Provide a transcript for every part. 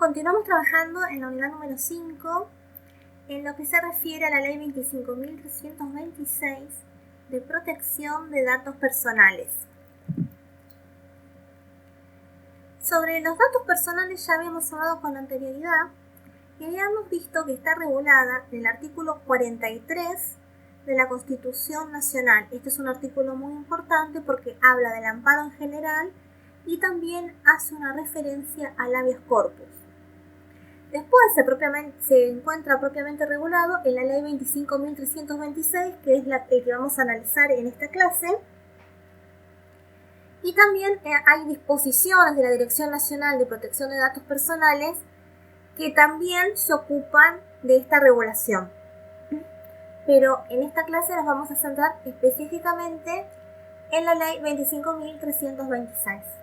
Continuamos trabajando en la unidad número 5 en lo que se refiere a la ley 25.326 de protección de datos personales. Sobre los datos personales ya habíamos hablado con anterioridad y habíamos visto que está regulada en el artículo 43 de la Constitución Nacional. Este es un artículo muy importante porque habla del amparo en general y también hace una referencia al habeas corpus. Después se encuentra propiamente regulado en la ley 25.326, que es el que vamos a analizar en esta clase. Y también hay disposiciones de la Dirección Nacional de Protección de Datos Personales que también se ocupan de esta regulación. Pero en esta clase nos vamos a centrar específicamente en la ley 25.326.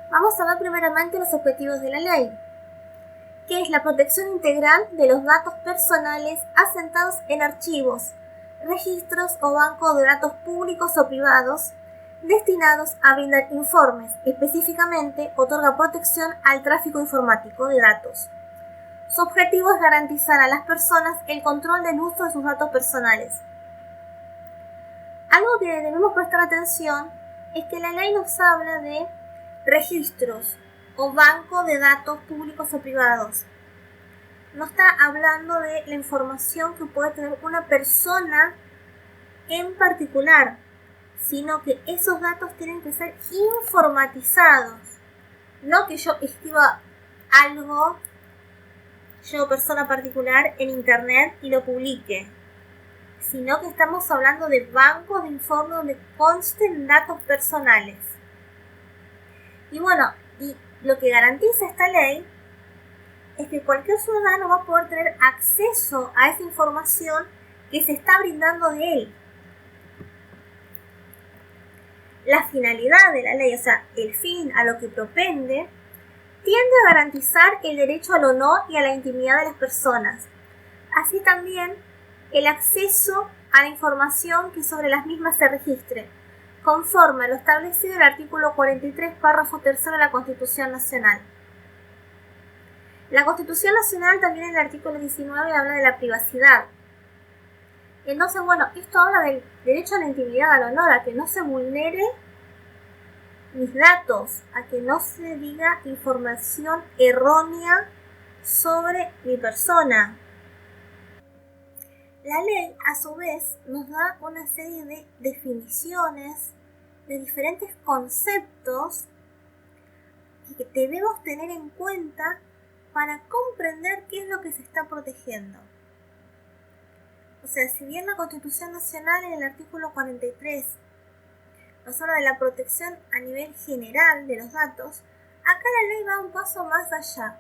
Vamos a ver primeramente los objetivos de la ley, que es la protección integral de los datos personales asentados en archivos, registros o bancos de datos públicos o privados destinados a brindar informes. Específicamente, otorga protección al tráfico informático de datos. Su objetivo es garantizar a las personas el control del uso de sus datos personales. Algo que debemos prestar atención es que la ley nos habla de registros o banco de datos públicos o privados. No está hablando de la información que puede tener una persona en particular, sino que esos datos tienen que ser informatizados. No que yo escriba algo, yo persona particular, en internet y lo publique, sino que estamos hablando de bancos de informes donde consten datos personales. Y bueno, y lo que garantiza esta ley es que cualquier ciudadano va a poder tener acceso a esa información que se está brindando de él. La finalidad de la ley, o sea, el fin a lo que propende, tiende a garantizar el derecho al honor y a la intimidad de las personas, así también el acceso a la información que sobre las mismas se registre, conforme a lo establecido en el artículo 43, párrafo 3 de la Constitución Nacional. La Constitución Nacional también en el artículo 19 habla de la privacidad. Entonces, bueno, esto habla del derecho a la intimidad, al honor, a que no se vulnere mis datos, a que no se diga información errónea sobre mi persona. La ley, a su vez, nos da una serie de definiciones de diferentes conceptos que debemos tener en cuenta para comprender qué es lo que se está protegiendo. O sea, si bien la Constitución Nacional en el artículo 43 nos habla de la protección a nivel general de los datos, acá la ley va un paso más allá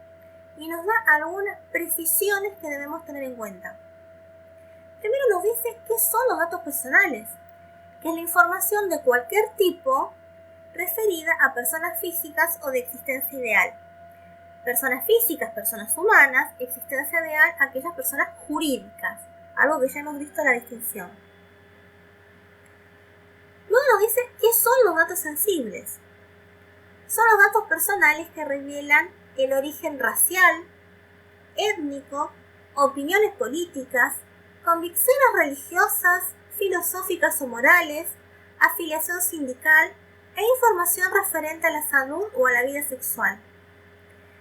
y nos da algunas precisiones que debemos tener en cuenta. Primero nos dice qué son los datos personales, que es la información de cualquier tipo referida a personas físicas o de existencia ideal. Personas físicas, personas humanas, existencia ideal, aquellas personas jurídicas, algo que ya hemos visto en la distinción. Luego nos dice qué son los datos sensibles. Son los datos personales que revelan el origen racial, étnico, opiniones políticas, convicciones religiosas, filosóficas o morales, afiliación sindical e información referente a la salud o a la vida sexual.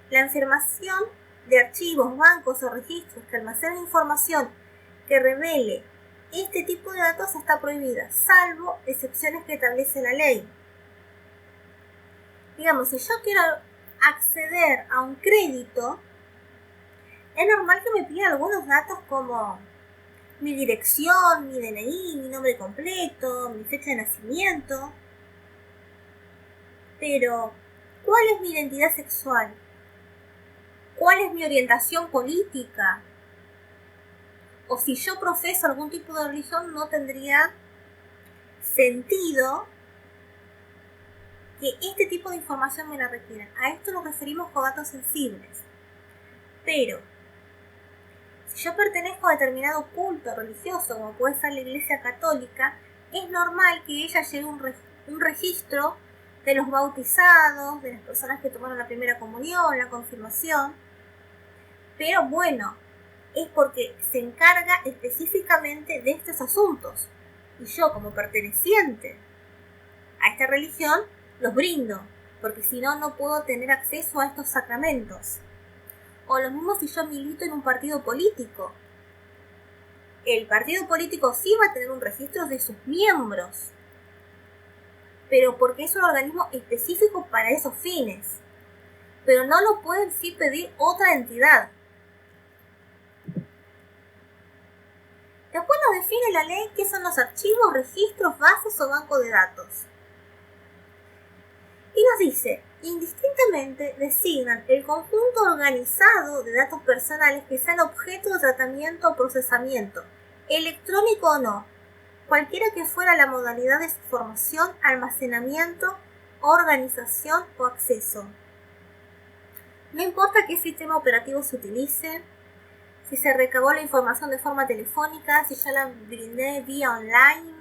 La información de archivos, bancos o registros que almacenen información que revele este tipo de datos está prohibida, salvo excepciones que establece la ley. Digamos, si yo quiero acceder a un crédito, es normal que me pida algunos datos como mi dirección, mi DNI, mi nombre completo, mi fecha de nacimiento. Pero, ¿cuál es mi identidad sexual? ¿Cuál es mi orientación política? O si yo profeso algún tipo de religión, no tendría sentido que este tipo de información me la requieran. A esto nos referimos con datos sensibles. Pero, si yo pertenezco a determinado culto religioso, como puede ser la Iglesia Católica, es normal que ella lleve un registro de los bautizados, de las personas que tomaron la primera comunión, la confirmación. Pero bueno, es porque se encarga específicamente de estos asuntos. Y yo, como perteneciente a esta religión, los brindo, porque si no, no puedo tener acceso a estos sacramentos. O lo mismo si yo milito en un partido político. El partido político sí va a tener un registro de sus miembros, pero porque es un organismo específico para esos fines. Pero no lo puede sí pedir otra entidad. Después nos define la ley qué son los archivos, registros, bases o bancos de datos. Y nos dice, indistintamente designan el conjunto organizado de datos personales que sean objeto de tratamiento o procesamiento, electrónico o no, cualquiera que fuera la modalidad de su formación, almacenamiento, organización o acceso. No importa qué sistema operativo se utilice, si se recabó la información de forma telefónica, si yo la brindé vía online,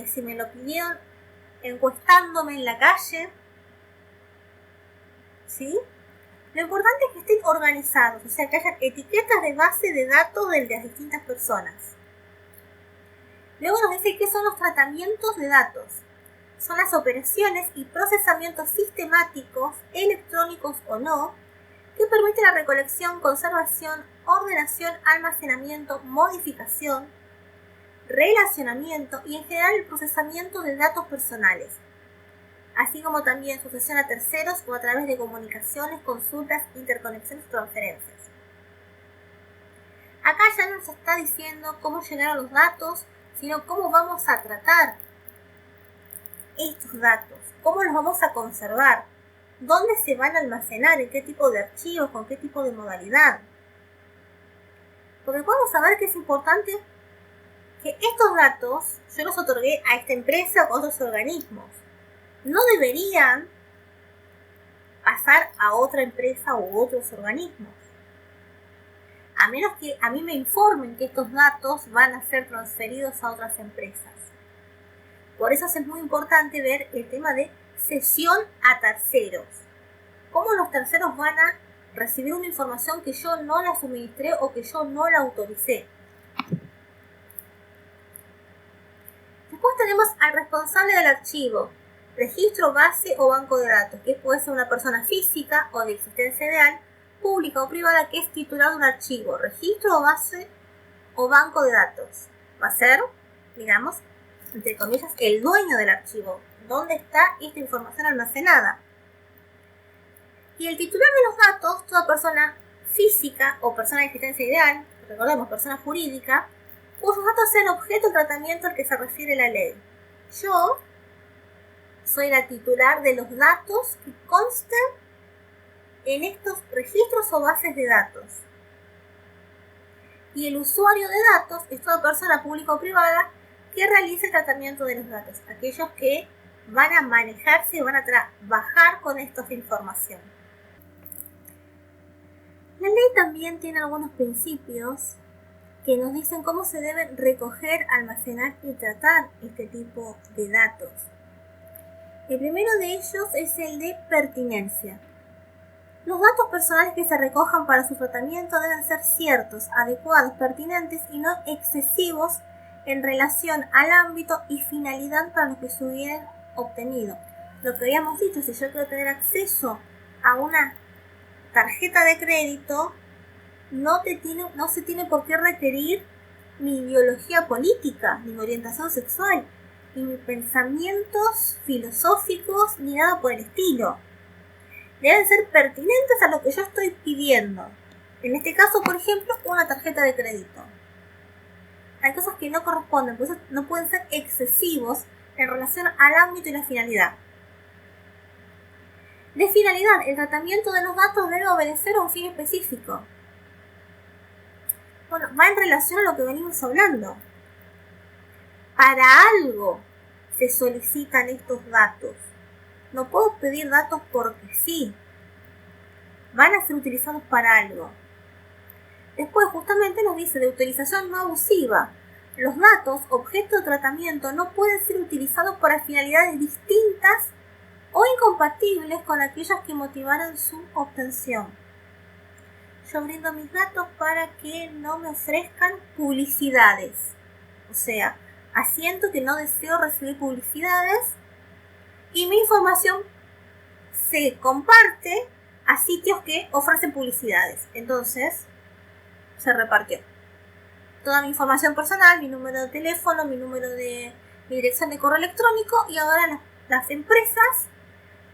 si me lo pidieron encuestándome en la calle, ¿sí? Lo importante es que estén organizados, o sea, que haya etiquetas de base de datos de las distintas personas. Luego nos dice qué son los tratamientos de datos. Son las operaciones y procesamientos sistemáticos, electrónicos o no, que permiten la recolección, conservación, ordenación, almacenamiento, modificación, relacionamiento y en general el procesamiento de datos personales, así como también sucesión a terceros o a través de comunicaciones, consultas, interconexiones o transferencias. Acá ya no nos está diciendo cómo llegaron los datos, sino cómo vamos a tratar estos datos, cómo los vamos a conservar, dónde se van a almacenar, en qué tipo de archivos, con qué tipo de modalidad. Porque podemos saber que es importante que estos datos yo los otorgué a esta empresa o a otros organismos. No deberían pasar a otra empresa u otros organismos, a menos que a mí me informen que estos datos van a ser transferidos a otras empresas. Por eso es muy importante ver el tema de cesión a terceros. ¿Cómo los terceros van a recibir una información que yo no la suministré o que yo no la autoricé? Después tenemos al responsable del archivo, registro, base o banco de datos, que puede ser una persona física o de existencia real, pública o privada, que es titular de un archivo, registro o base o banco de datos. Va a ser, digamos, entre comillas, el dueño del archivo, dónde está esta información almacenada. Y el titular de los datos, toda persona física o persona de existencia ideal, recordemos, persona jurídica, cuyos datos sean objeto de tratamiento al que se refiere la ley. Yo soy la titular de los datos que consten en estos registros o bases de datos. Y el usuario de datos es toda persona pública o privada que realice el tratamiento de los datos, aquellos que van a manejarse y van a trabajar con esta información. La ley también tiene algunos principios que nos dicen cómo se deben recoger, almacenar y tratar este tipo de datos. El primero de ellos es el de pertinencia. Los datos personales que se recojan para su tratamiento deben ser ciertos, adecuados, pertinentes y no excesivos en relación al ámbito y finalidad para lo que se hubieran obtenido. Lo que habíamos dicho, si yo quiero tener acceso a una tarjeta de crédito, no se tiene por qué requerir mi ideología política, ni mi orientación sexual, ni mis pensamientos filosóficos, ni nada por el estilo. Deben ser pertinentes a lo que yo estoy pidiendo. En este caso, por ejemplo, una tarjeta de crédito. Hay cosas que no corresponden, por eso no pueden ser excesivos en relación al ámbito y la finalidad. De finalidad, el tratamiento de los datos debe obedecer a un fin específico. Bueno, va en relación a lo que venimos hablando. Para algo se solicitan estos datos. No puedo pedir datos porque sí. Van a ser utilizados para algo. Después justamente nos dice de utilización no abusiva. Los datos, objeto de tratamiento, no pueden ser utilizados para finalidades distintas o incompatibles con aquellas que motivaran su obtención. Yo brindo mis datos para que no me ofrezcan publicidades. O sea, asiento que no deseo recibir publicidades y mi información se comparte a sitios que ofrecen publicidades. Entonces, se repartió toda mi información personal, mi número de teléfono, mi dirección de correo electrónico, y ahora las empresas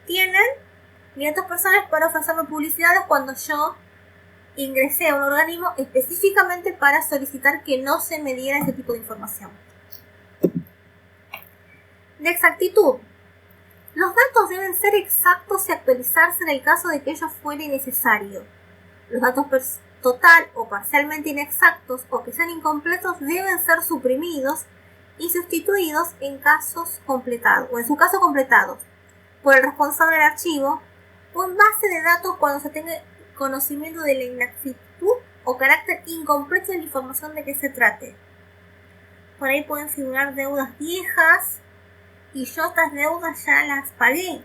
tienen 500 personas para ofrecerme publicidades cuando yo ingresé a un organismo específicamente para solicitar que no se me diera ese tipo de información. De exactitud. Los datos deben ser exactos y actualizarse en el caso de que ello fuere necesario. Los datos total o parcialmente inexactos o que sean incompletos deben ser suprimidos y sustituidos en casos completados, o en su caso completados, por el responsable del archivo o en base de datos cuando se tenga conocimiento de la inexactitud o carácter incompleto de la información de que se trate. Por ahí pueden figurar deudas viejas y yo estas deudas ya las pagué.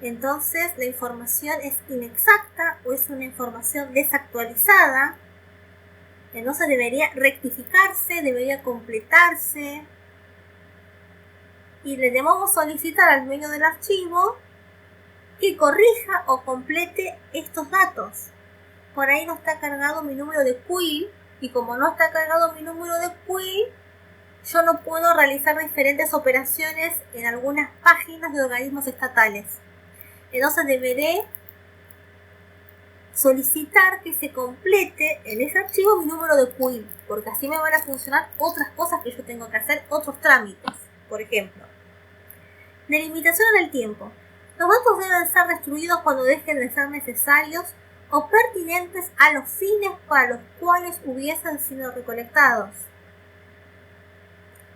Entonces la información es inexacta o es una información desactualizada. Entonces debería rectificarse, debería completarse. Y le debemos solicitar al dueño del archivo que corrija o complete estos datos. Por ahí no está cargado mi número de quill, y como no está cargado mi número de quill, yo no puedo realizar diferentes operaciones en algunas páginas de organismos estatales. Entonces deberé solicitar que se complete en ese archivo mi número de quill, porque así me van a funcionar otras cosas que yo tengo que hacer, otros trámites. Por ejemplo, delimitación en el tiempo. Los datos deben ser destruidos cuando dejen de ser necesarios o pertinentes a los fines para los cuales hubiesen sido recolectados.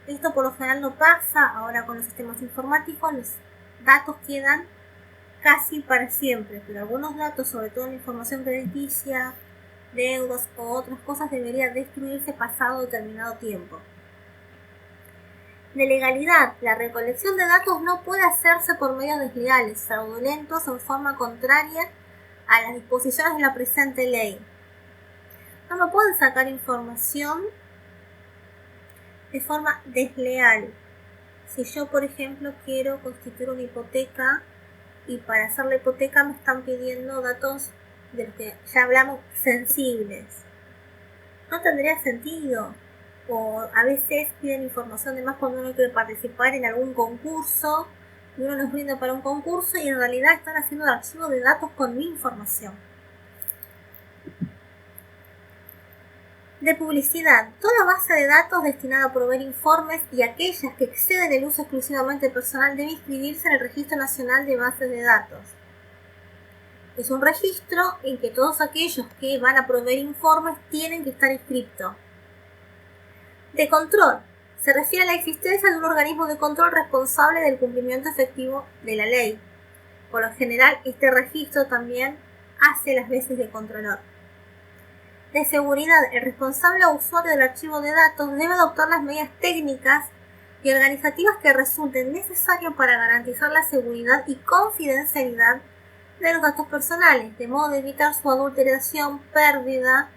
Esto por lo general no pasa ahora con los sistemas informáticos. Los datos quedan casi para siempre, pero algunos datos, sobre todo la información crediticia, deudas o otras cosas, deberían destruirse pasado determinado tiempo. De legalidad. La recolección de datos no puede hacerse por medios desleales, fraudulentos o en forma contraria a las disposiciones de la presente ley. No me pueden sacar información de forma desleal. Si yo, por ejemplo, quiero constituir una hipoteca y para hacer la hipoteca me están pidiendo datos de los que ya hablamos, sensibles, no tendría sentido. O a veces piden información de más cuando uno quiere participar en algún concurso y uno los brinda para un concurso y en realidad están haciendo el archivo de datos con mi información. De publicidad. Toda base de datos destinada a proveer informes y aquellas que exceden el uso exclusivamente personal debe inscribirse en el Registro Nacional de Bases de Datos. Es un registro en que todos aquellos que van a proveer informes tienen que estar inscritos. De control. Se refiere a la existencia de un organismo de control responsable del cumplimiento efectivo de la ley. Por lo general, este registro también hace las veces de controlador. De seguridad. El responsable o usuario del archivo de datos debe adoptar las medidas técnicas y organizativas que resulten necesarias para garantizar la seguridad y confidencialidad de los datos personales, de modo de evitar su adulteración, pérdida,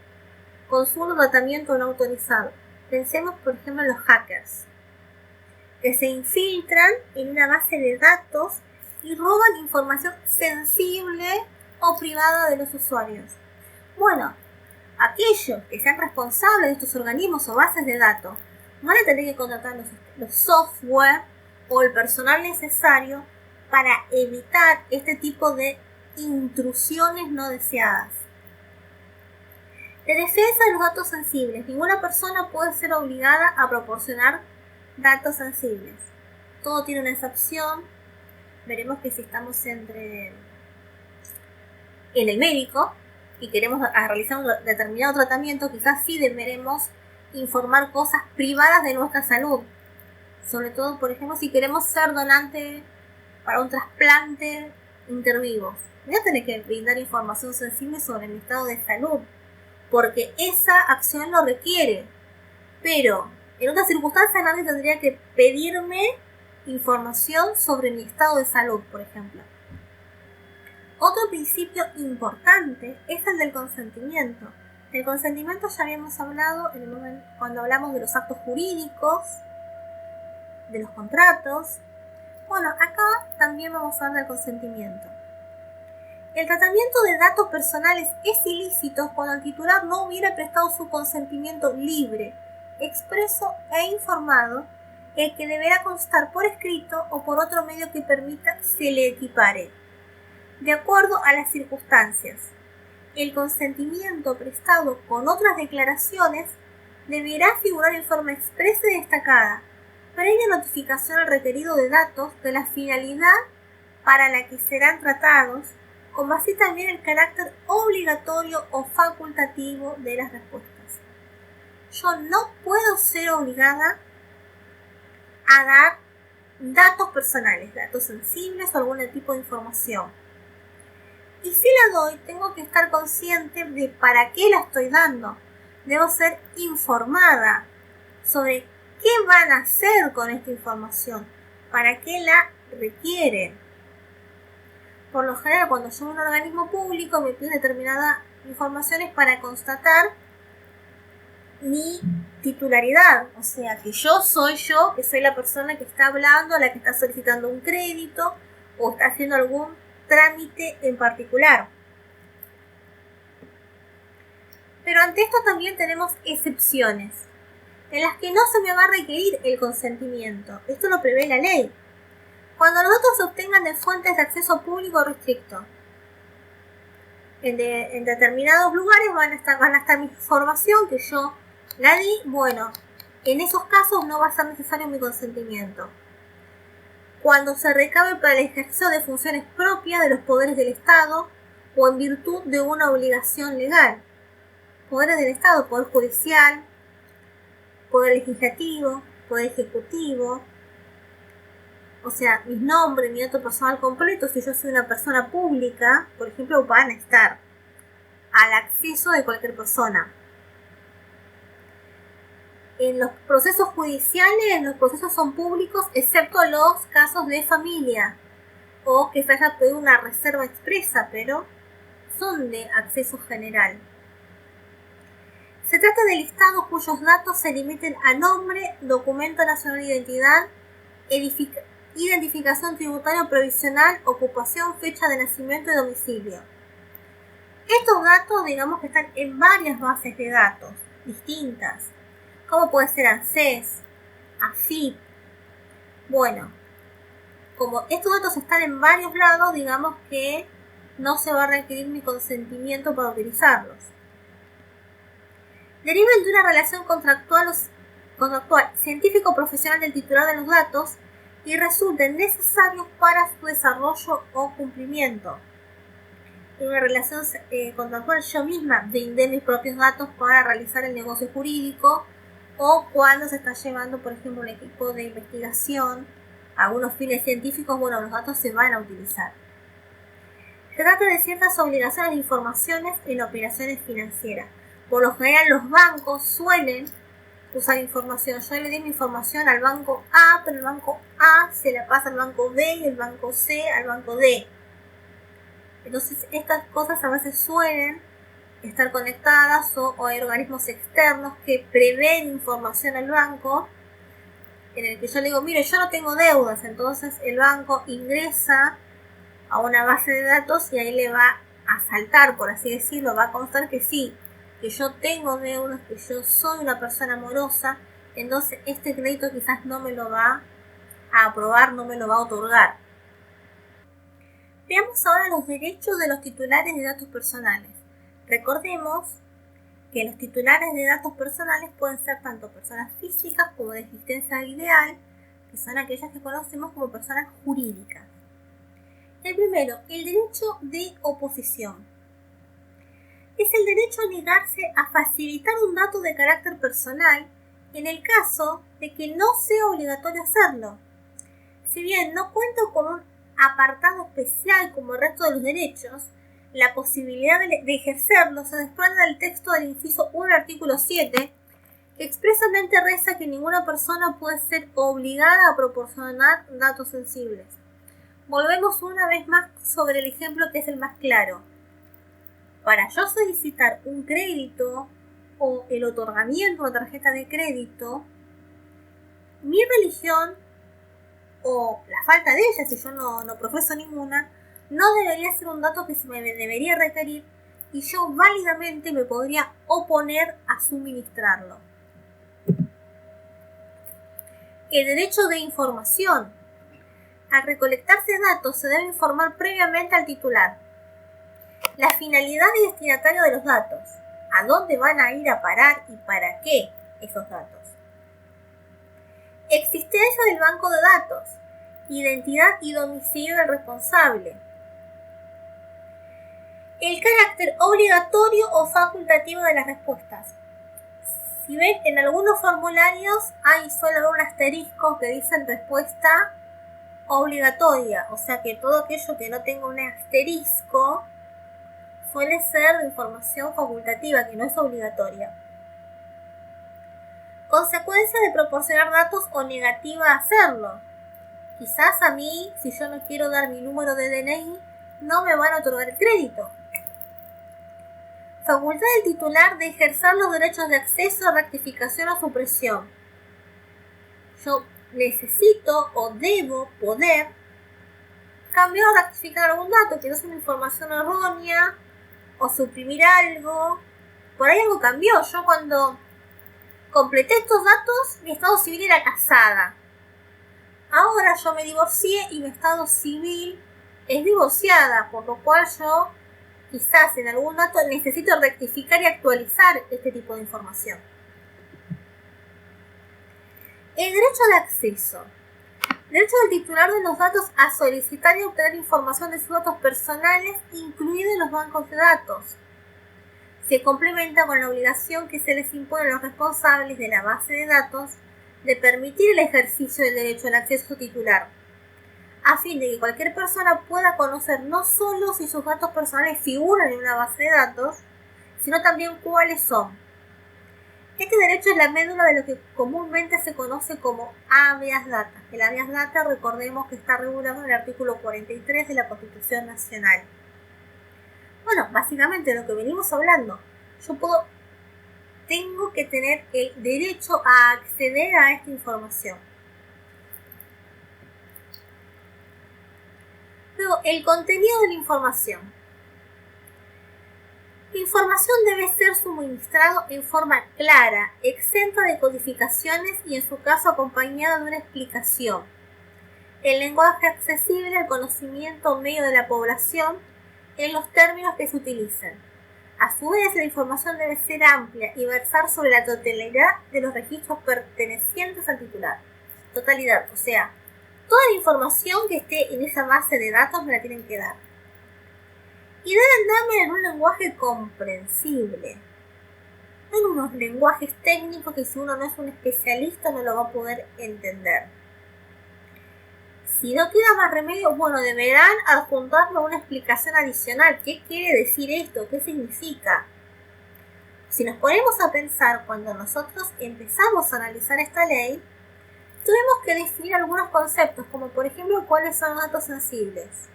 consumo o tratamiento no autorizado. Pensemos, por ejemplo, en los hackers, que se infiltran en una base de datos y roban información sensible o privada de los usuarios. Bueno, aquellos que sean responsables de estos organismos o bases de datos van a tener que contratar los software o el personal necesario para evitar este tipo de intrusiones no deseadas. De defensa de los datos sensibles. Ninguna persona puede ser obligada a proporcionar datos sensibles. Todo tiene una excepción. Veremos que si estamos en el médico y queremos realizar un determinado tratamiento, quizás sí deberemos informar cosas privadas de nuestra salud. Sobre todo, por ejemplo, si queremos ser donante para un trasplante intervivos. Voy a tener que brindar información sensible sobre mi estado de salud, porque esa acción lo requiere. Pero En otras circunstancias nadie tendría que pedirme información sobre mi estado de salud, por ejemplo. Otro principio importante es el del consentimiento. Del consentimiento ya habíamos hablado cuando hablamos de los actos jurídicos, de los contratos. Bueno, acá también vamos a hablar del consentimiento. El tratamiento de datos personales es ilícito cuando el titular no hubiera prestado su consentimiento libre, expreso e informado, el que deberá constar por escrito o por otro medio que permita se le equipare, de acuerdo a las circunstancias. El consentimiento prestado con otras declaraciones deberá figurar en forma expresa y destacada, previa notificación al requerido de datos de la finalidad para la que serán tratados, como así también el carácter obligatorio o facultativo de las respuestas. Yo no puedo ser obligada a dar datos personales, datos sensibles o algún tipo de información. Y si la doy, tengo que estar consciente de para qué la estoy dando. Debo ser informada sobre qué van a hacer con esta información, para qué la requieren. Por lo general, cuando yo voy a un organismo público, me piden determinadas informaciones para constatar mi titularidad. O sea, que yo, que soy la persona que está hablando, la que está solicitando un crédito o está haciendo algún trámite en particular. Pero ante esto también tenemos excepciones, en las que no se me va a requerir el consentimiento. Esto lo prevé la ley. Cuando los datos se obtengan de fuentes de acceso público restricto, en determinados lugares van a estar mi información que yo la di, bueno, en esos casos no va a ser necesario mi consentimiento. Cuando se recabe para el ejercicio de funciones propias de los poderes del Estado o en virtud de una obligación legal. Poderes del Estado, poder judicial, poder legislativo, poder ejecutivo. O sea, mis nombres, mi dato personal completo, si yo soy una persona pública, por ejemplo, van a estar al acceso de cualquier persona. En los procesos judiciales, los procesos son públicos, excepto los casos de familia o que se haya pedido una reserva expresa, pero son de acceso general. Se trata de listados cuyos datos se limiten a nombre, documento nacional de identidad, identificación tributaria provisional, ocupación, fecha de nacimiento y domicilio. Estos datos, digamos que están en varias bases de datos distintas, como puede ser ANSES, AFIP. Bueno, como estos datos están en varios lados, digamos que no se va a requerir mi consentimiento para utilizarlos. Derivan de una relación contractual científico-profesional del titular de los datos y resulten necesarios para su desarrollo o cumplimiento. En una relación contractual yo misma brindé mis propios datos para realizar el negocio jurídico o cuando se está llevando, por ejemplo, un equipo de investigación, algunos fines científicos, bueno, los datos se van a utilizar. Se trata de ciertas obligaciones de informaciones en operaciones financieras. Por lo general los bancos suelen usar información. Yo le di mi información al banco A, pero el banco A se la pasa al banco B y el banco C al banco D. Entonces estas cosas a veces suelen estar conectadas o hay organismos externos que prevén información al banco en el que yo le digo, mire, yo no tengo deudas, entonces el banco ingresa a una base de datos y ahí le va a saltar, por así decirlo, va a constar que sí, que yo tengo deudas, que yo soy una persona morosa, entonces este crédito quizás no me lo va a aprobar, no me lo va a otorgar. Veamos ahora los derechos de los titulares de datos personales. Recordemos que los titulares de datos personales pueden ser tanto personas físicas como de existencia ideal, que son aquellas que conocemos como personas jurídicas. El primero, el derecho de oposición. Es el derecho a negarse a facilitar un dato de carácter personal en el caso de que no sea obligatorio hacerlo. Si bien no cuento con un apartado especial como el resto de los derechos, la posibilidad de ejercerlo se desprende del texto del inciso 1 del artículo 7, que expresamente reza que ninguna persona puede ser obligada a proporcionar datos sensibles. Volvemos una vez más sobre el ejemplo que es el más claro. Para yo solicitar un crédito o el otorgamiento de una tarjeta de crédito, mi religión o la falta de ella, si yo no profeso ninguna, no debería ser un dato que se me debería requerir y yo válidamente me podría oponer a suministrarlo. El derecho de información. Al recolectarse datos se debe informar previamente al titular la finalidad y destinatario de los datos, a dónde van a ir a parar y para qué esos datos. Existencia del banco de datos, identidad y domicilio del responsable. El carácter obligatorio o facultativo de las respuestas. Si ven, en algunos formularios suele haber un asterisco que dicen respuesta obligatoria, o sea que todo aquello que no tenga un asterisco suele ser de información facultativa, que no es obligatoria. Consecuencia de proporcionar datos o negativa a hacerlo. Quizás a mí, si yo no quiero dar mi número de DNI, no me van a otorgar el crédito. Facultad del titular de ejercer los derechos de acceso, rectificación o supresión. Yo necesito o debo poder cambiar o rectificar algún dato, que no es una información errónea, o suprimir algo. Por ahí algo cambió. Yo cuando completé estos datos, mi estado civil era casada. Ahora yo me divorcié y mi estado civil es divorciada, por lo cual yo quizás en algún dato necesito rectificar y actualizar este tipo de información. El derecho de acceso. Derecho del titular de los datos a solicitar y obtener información de sus datos personales, incluidos los bancos de datos. Se complementa con la obligación que se les impone a los responsables de la base de datos de permitir el ejercicio del derecho al acceso titular, a fin de que cualquier persona pueda conocer no solo si sus datos personales figuran en una base de datos, sino también cuáles son. Este derecho es la médula de lo que comúnmente se conoce como habeas data. El habeas data, recordemos que está regulado en el artículo 43 de la Constitución Nacional. Bueno, básicamente lo que venimos hablando, tengo que tener el derecho a acceder a esta información. Luego, el contenido de la información. La información debe ser suministrada en forma clara, exenta de codificaciones y en su caso acompañada de una explicación. El lenguaje accesible al conocimiento medio de la población en los términos que se utilicen. A su vez, la información debe ser amplia y versar sobre la totalidad de los registros pertenecientes al titular. Totalidad, o sea, toda la información que esté en esa base de datos me la tienen que dar. Y deben darme en un lenguaje comprensible. No en unos lenguajes técnicos que si uno no es un especialista no lo va a poder entender. Si no queda más remedio, bueno, deberán adjuntarme una explicación adicional. ¿Qué quiere decir esto? ¿Qué significa? Si nos ponemos a pensar cuando nosotros empezamos a analizar esta ley, tuvimos que definir algunos conceptos, como por ejemplo, ¿cuáles son los datos sensibles?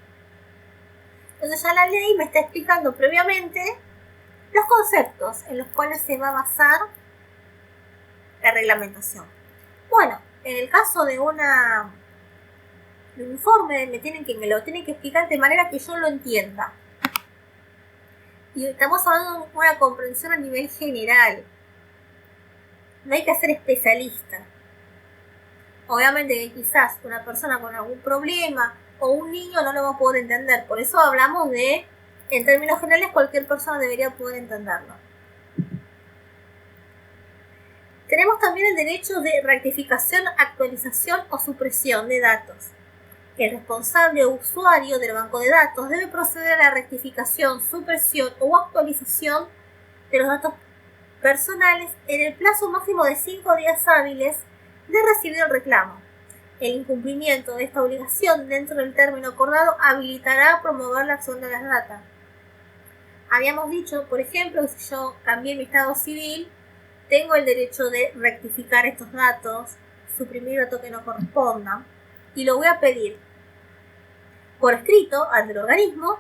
Entonces ya la ley me está explicando previamente los conceptos en los cuales se va a basar la reglamentación. Bueno, en el caso de un informe me lo tienen que explicar de manera que yo lo entienda. Y estamos hablando de una comprensión a nivel general. No hay que ser especialista. Obviamente que quizás una persona con algún problema o un niño no lo va a poder entender. Por eso hablamos de, en términos generales, cualquier persona debería poder entenderlo. Tenemos también el derecho de rectificación, actualización o supresión de datos. El responsable o usuario del banco de datos debe proceder a la rectificación, supresión o actualización de los datos personales en el plazo máximo de 5 días hábiles de recibir el reclamo. El incumplimiento de esta obligación dentro del término acordado habilitará a promover la acción de las datas. Habíamos dicho, por ejemplo, que si yo cambié mi estado civil tengo el derecho de rectificar estos datos, suprimir datos que no correspondan, y lo voy a pedir por escrito ante el organismo.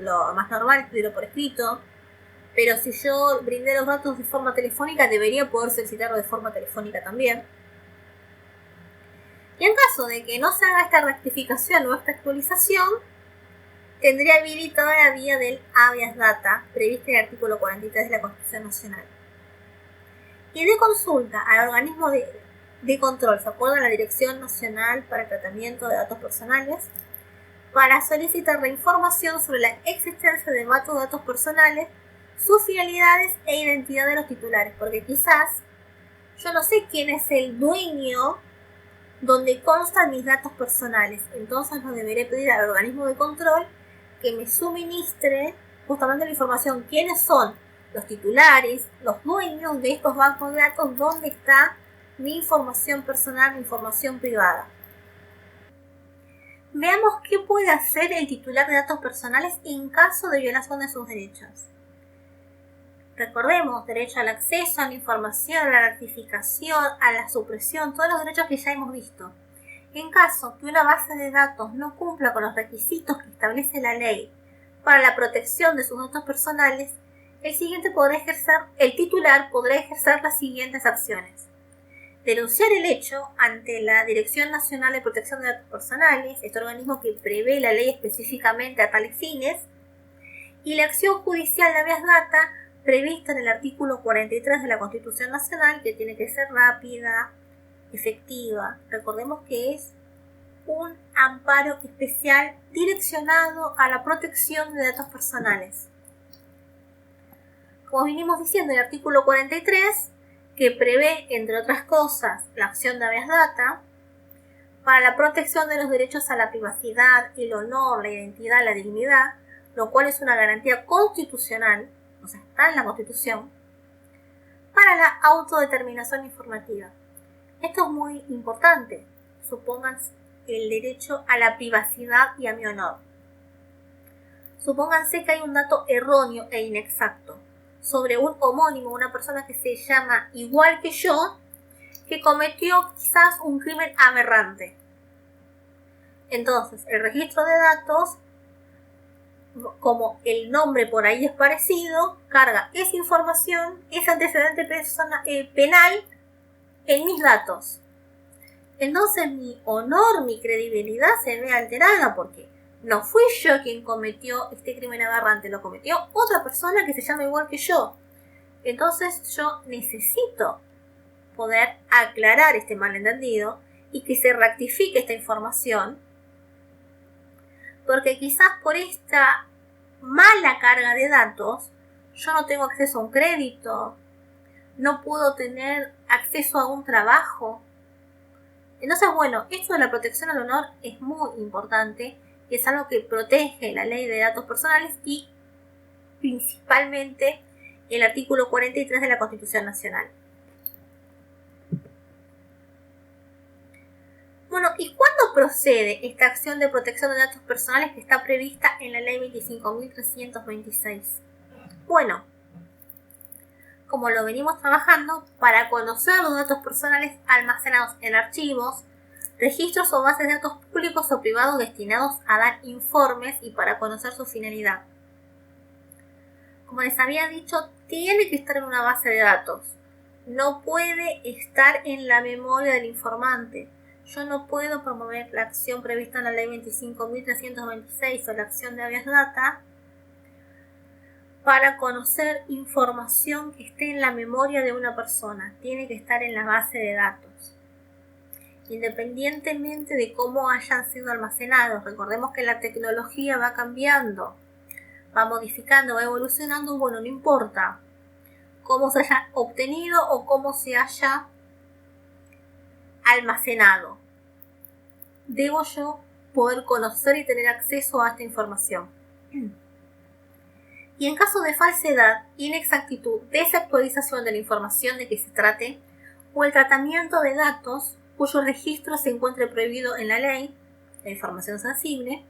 Lo más normal es pedirlo por escrito, pero si yo brindé los datos de forma telefónica, debería poder solicitarlo de forma telefónica también. Y en caso de que no se haga esta rectificación o esta actualización, tendría habilitada la vía del habeas data prevista en el artículo 43 de la Constitución Nacional. Y de consulta al organismo de control, ¿se acuerdan? La Dirección Nacional para el Tratamiento de Datos Personales, para solicitar la información sobre la existencia de datos personales, sus finalidades e identidad de los titulares, porque quizás yo no sé quién es el dueño donde constan mis datos personales, entonces no deberé pedir al organismo de control que me suministre justamente la información, quiénes son los titulares, los dueños de estos bancos de datos, dónde está mi información personal, mi información privada. Veamos qué puede hacer el titular de datos personales en caso de violación de sus derechos. Recordemos, derecho al acceso a la información, a la rectificación, a la supresión, todos los derechos que ya hemos visto. En caso que una base de datos no cumpla con los requisitos que establece la ley para la protección de sus datos personales, el titular podrá ejercer las siguientes acciones. Denunciar el hecho ante la Dirección Nacional de Protección de Datos Personales, este organismo que prevé la ley específicamente a tales fines, y la acción judicial de habeas data prevista en el artículo 43 de la Constitución Nacional, que tiene que ser rápida, efectiva. Recordemos que es un amparo especial direccionado a la protección de datos personales. Como vinimos diciendo, el artículo 43, que prevé, entre otras cosas, la acción de habeas data para la protección de los derechos a la privacidad, el honor, la identidad, la dignidad, lo cual es una garantía constitucional, o sea, está en la Constitución, para la autodeterminación informativa. Esto es muy importante. Supónganse el derecho a la privacidad y a mi honor. Supónganse que hay un dato erróneo e inexacto sobre un homónimo, una persona que se llama igual que yo, que cometió quizás un crimen aberrante. Entonces, el registro de datos, como el nombre por ahí es parecido, carga esa información, ese antecedente penal en mis datos. Entonces mi honor, mi credibilidad se ve alterada porque no fui yo quien cometió este crimen aberrante, lo cometió otra persona que se llama igual que yo. Entonces yo necesito poder aclarar este malentendido y que se rectifique esta información, porque quizás por esta mala carga de datos yo no tengo acceso a un crédito, no puedo tener acceso a un trabajo. Entonces, bueno, esto de la protección al honor es muy importante y es algo que protege la ley de datos personales y principalmente el artículo 43 de la Constitución Nacional. Bueno, ¿y cuándo procede esta acción de protección de datos personales que está prevista en la ley 25.326? Bueno, como lo venimos trabajando, para conocer los datos personales almacenados en archivos, registros o bases de datos públicos o privados destinados a dar informes y para conocer su finalidad. Como les había dicho, tiene que estar en una base de datos. No puede estar en la memoria del informante. Yo no puedo promover la acción prevista en la ley 25.326 o la acción de habeas data para conocer información que esté en la memoria de una persona. Tiene que estar en la base de datos, independientemente de cómo hayan sido almacenados. Recordemos que la tecnología va cambiando, va modificando, va evolucionando. Bueno, no importa cómo se haya obtenido o cómo se haya almacenado. Debo yo poder conocer y tener acceso a esta información. Y en caso de falsedad, inexactitud, desactualización de la información de que se trate, o el tratamiento de datos cuyo registro se encuentre prohibido en la ley, la información sensible,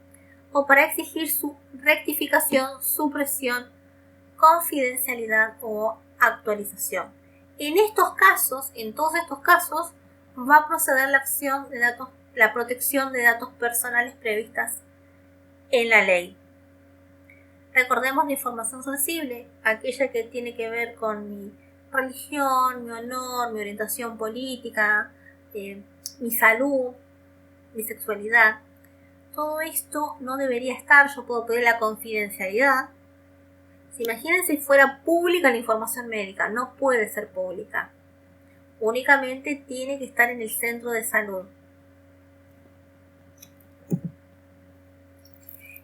o para exigir su rectificación, supresión, confidencialidad o actualización. En estos casos, en todos estos casos, va a proceder la acción de datos, la protección de datos personales previstas en la ley. Recordemos la información sensible, aquella que tiene que ver con mi religión, mi honor, mi orientación política, mi salud, mi sexualidad. Todo esto no debería estar, yo puedo pedir la confidencialidad. Imagínense si fuera pública la información médica, no puede ser pública. Únicamente tiene que estar en el centro de salud.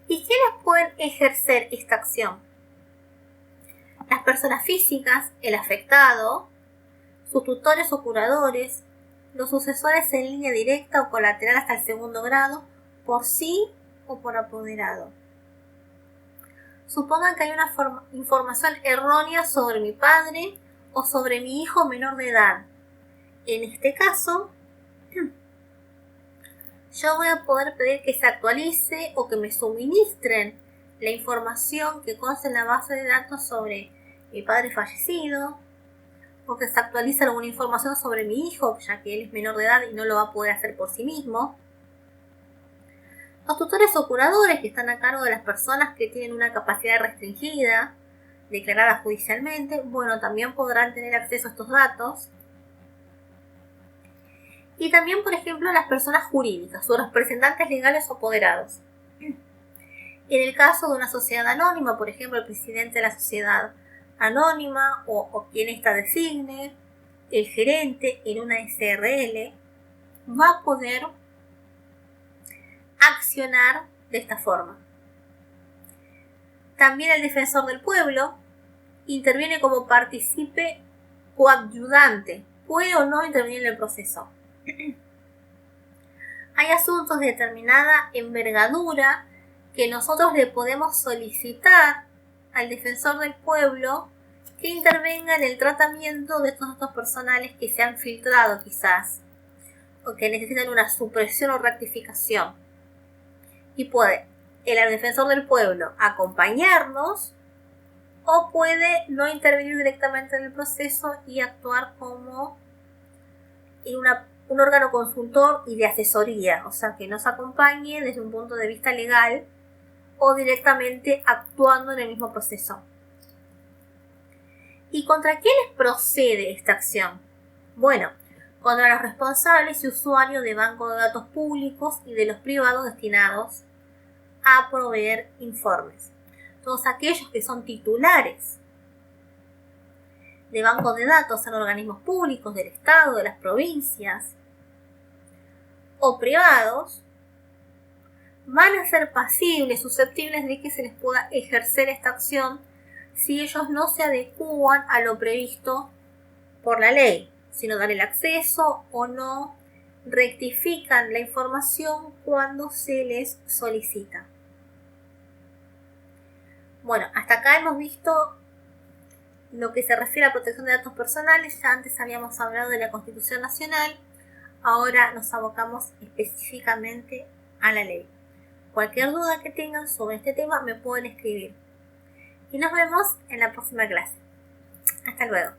¿Y quiénes pueden ejercer esta acción? Las personas físicas, el afectado, sus tutores o curadores, los sucesores en línea directa o colateral hasta el segundo grado, por sí o por apoderado. Supongan que hay una información errónea sobre mi padre o sobre mi hijo menor de edad. En este caso, yo voy a poder pedir que se actualice o que me suministren la información que consta en la base de datos sobre mi padre fallecido, o que se actualice alguna información sobre mi hijo, ya que él es menor de edad y no lo va a poder hacer por sí mismo. Los tutores o curadores que están a cargo de las personas que tienen una capacidad restringida, declarada judicialmente, bueno, también podrán tener acceso a estos datos. Y también, por ejemplo, las personas jurídicas, sus representantes legales o apoderados. En el caso de una sociedad anónima, por ejemplo, el presidente de la sociedad anónima o quien ésta designe, el gerente en una SRL, va a poder accionar de esta forma. También el defensor del pueblo interviene como partícipe coadyuvante, puede o no intervenir en el proceso. Hay asuntos de determinada envergadura que nosotros le podemos solicitar al defensor del pueblo que intervenga en el tratamiento de estos datos personales que se han filtrado quizás, o que necesitan una supresión o rectificación. Y puede el defensor del pueblo acompañarnos o puede no intervenir directamente en el proceso y actuar como un órgano consultor y de asesoría, o sea, que nos acompañe desde un punto de vista legal o directamente actuando en el mismo proceso. ¿Y contra quiénes procede esta acción? Bueno, contra los responsables y usuarios de bancos de datos públicos y de los privados destinados a proveer informes. Todos aquellos que son titulares de bancos de datos en organismos públicos del Estado, de las provincias o privados, van a ser pasibles, susceptibles de que se les pueda ejercer esta acción si ellos no se adecúan a lo previsto por la ley, sino dan el acceso o no rectifican la información cuando se les solicita. Bueno, hasta acá hemos visto lo que se refiere a protección de datos personales. Ya antes habíamos hablado de la Constitución Nacional, ahora nos abocamos específicamente a la ley. Cualquier duda que tengan sobre este tema me pueden escribir. Y nos vemos en la próxima clase. Hasta luego.